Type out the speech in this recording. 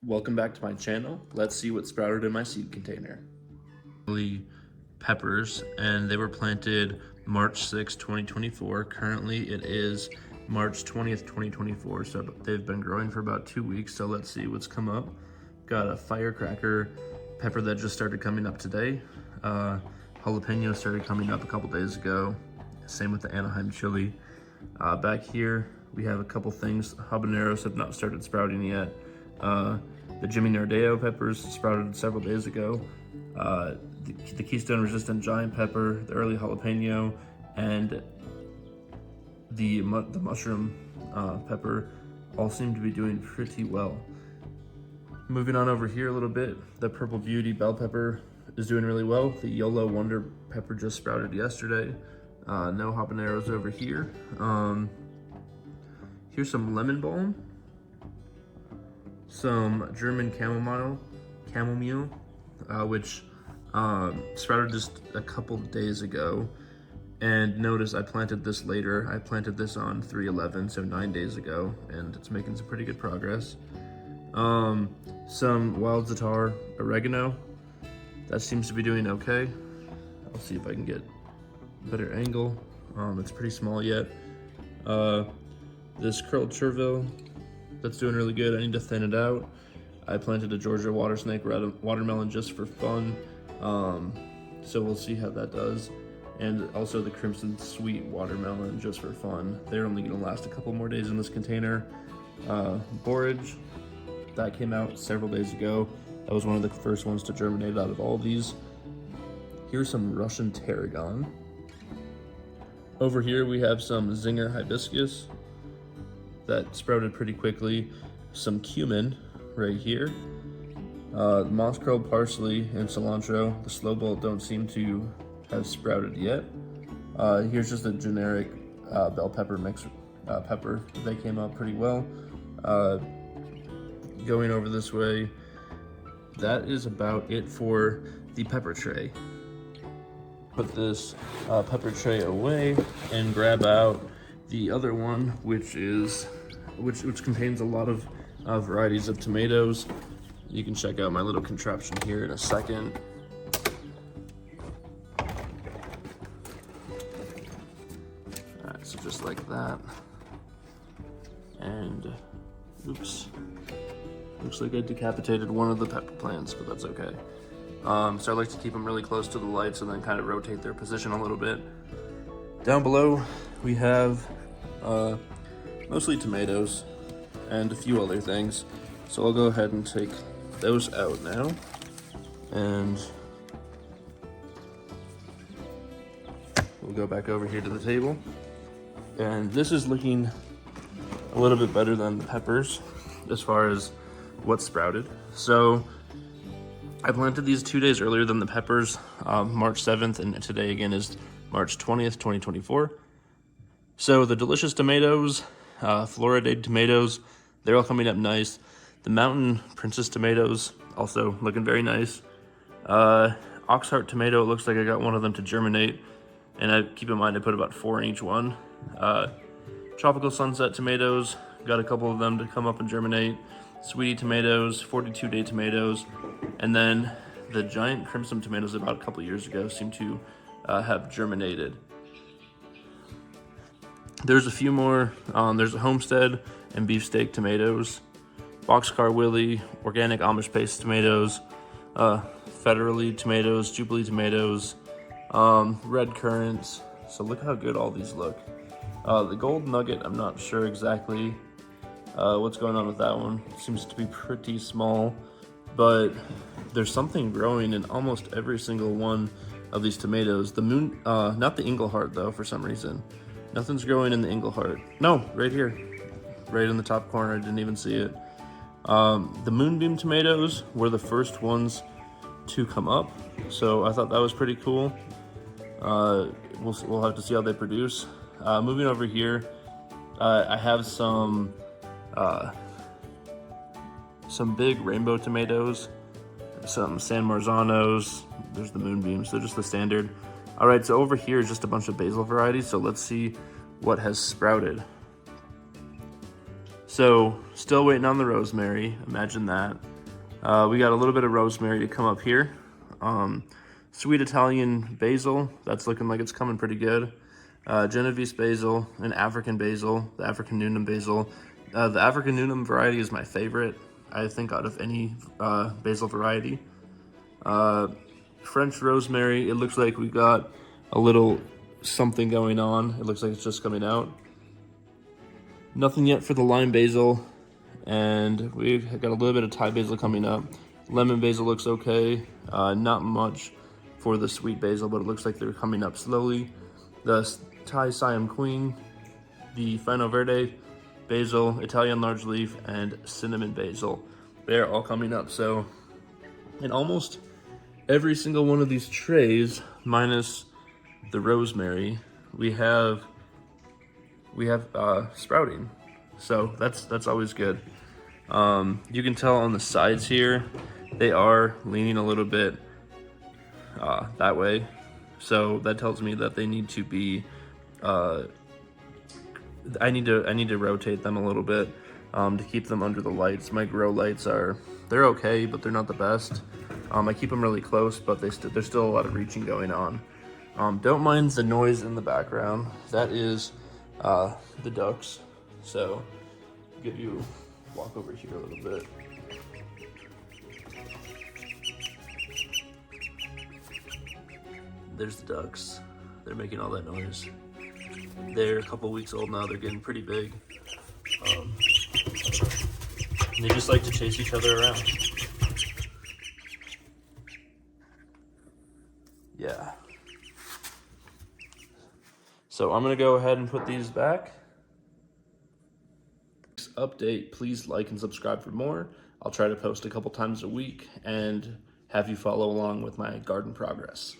Welcome back to my channel. Let's see what sprouted in my seed container. Peppers, and they were planted March 6, 2024. Currently it is March 20th, 2024, so they've been growing for about 2 weeks. So let's see what's come up. Got a firecracker pepper that just started coming up today. Jalapeno started coming up a couple days ago. Same with the Anaheim chili. Back here we have a couple things. Habaneros have not started sprouting yet. The germinate peppers sprouted several days ago. The Keystone resistant giant pepper, the early jalapeno, and the mushroom pepper all seem to be doing pretty well. Moving on over here a little bit, the purple beauty bell pepper is doing really well. The YOLO wonder pepper just sprouted yesterday. No habaneros over here. Here's some lemon balm, some German chamomile, which sprouted just a couple days ago. And notice I planted this later. I planted this on 3/11, so 9 days ago, and it's making some pretty good progress. Some wild zatar oregano, that seems to be doing okay. I'll see if I can get a better angle. It's pretty small yet. This curled chervil, that's doing really good. I need to thin it out. I planted a Georgia water snake watermelon just for fun. So we'll see how that does. And also the crimson sweet watermelon just for fun. They're only gonna last a couple more days in this container. Borage, that came out several days ago. That was one of the first ones to germinate out of all these. Here's some Russian tarragon. Over here we have some zinger hibiscus that sprouted pretty quickly. Some cumin right here. Moss curled parsley and cilantro. The slow bolt don't seem to have sprouted yet. Here's just a generic bell pepper mix pepper. They came out pretty well. Going over this way, that is about it for the pepper tray. Put this pepper tray away and grab out the other one, which contains a lot of varieties of tomatoes. You can check out my little contraption here in a second. Alright, so just like that. And oops. Looks like I decapitated one of the pepper plants, but that's okay. So I like to keep them really close to the lights and then kind of rotate their position a little bit. Down below we have mostly tomatoes and a few other things. So I'll go ahead and take those out now. And we'll go back over here to the table. And this is looking a little bit better than the peppers as far as what sprouted. So I planted these 2 days earlier than the peppers, March 7th, and today again is March 20th, 2024. So the delicious tomatoes, Floridated tomatoes, they're all coming up nice. The Mountain Princess tomatoes also looking very nice. Oxheart tomato, it looks like I got one of them to germinate, and I keep in mind I put about 4 in each one. Tropical Sunset tomatoes, got a couple of them to come up and germinate. Sweetie tomatoes, 42-day tomatoes, and then the giant crimson tomatoes about a couple years ago seem to have germinated. There's a few more. There's a Homestead and beefsteak tomatoes, Boxcar Willie, organic Amish paste tomatoes, Federally tomatoes, Jubilee tomatoes, red currants. So look how good all these look. The gold nugget, I'm not sure exactly what's going on with that one. It seems to be pretty small, but there's something growing in almost every single one of these tomatoes. The moon, not the Engelheart though, for some reason. Nothing's growing in the Engelheart. No, right here, right in the top corner. I didn't even see it. The Moonbeam tomatoes were the first ones to come up, so I thought that was pretty cool. We'll have to see how they produce. Moving over here, I have some big rainbow tomatoes, some San Marzanos. There's the Moonbeams, so just the standard. All right, so over here is just a bunch of basil varieties, so let's see what has sprouted. So still waiting on the rosemary, imagine that. We got a little bit of rosemary to come up here. Sweet Italian basil, that's looking like it's coming pretty good. Genovese basil and African basil, the African Newnham basil. The African Newnham variety is my favorite, I think, out of any basil variety. French rosemary, it looks like we got a little something going on. It looks like it's just coming out. Nothing yet for the lime basil, and we've got a little bit of Thai basil coming up. Lemon basil looks okay. Not much for the sweet basil, but it looks like they're coming up slowly. The Thai Siam Queen, the Fino Verde basil, Italian large leaf, and cinnamon basil. They're all coming up. So in almost every single one of these trays, minus the rosemary, we have sprouting. So that's always good. You can tell on the sides here, they are leaning a little bit that way. So that tells me that they need to be, I need to rotate them a little bit to keep them under the lights. My grow lights they're okay, but they're not the best. I keep them really close, but there's still a lot of reaching going on. Don't mind the noise in the background. That is the ducks. So give you a walk over here a little bit. There's the ducks. They're making all that noise. They're a couple weeks old now. They're getting pretty big. And they just like to chase each other around. Yeah. So I'm gonna go ahead and put these back. Update, please like and subscribe for more. I'll try to post a couple times a week and have you follow along with my garden progress.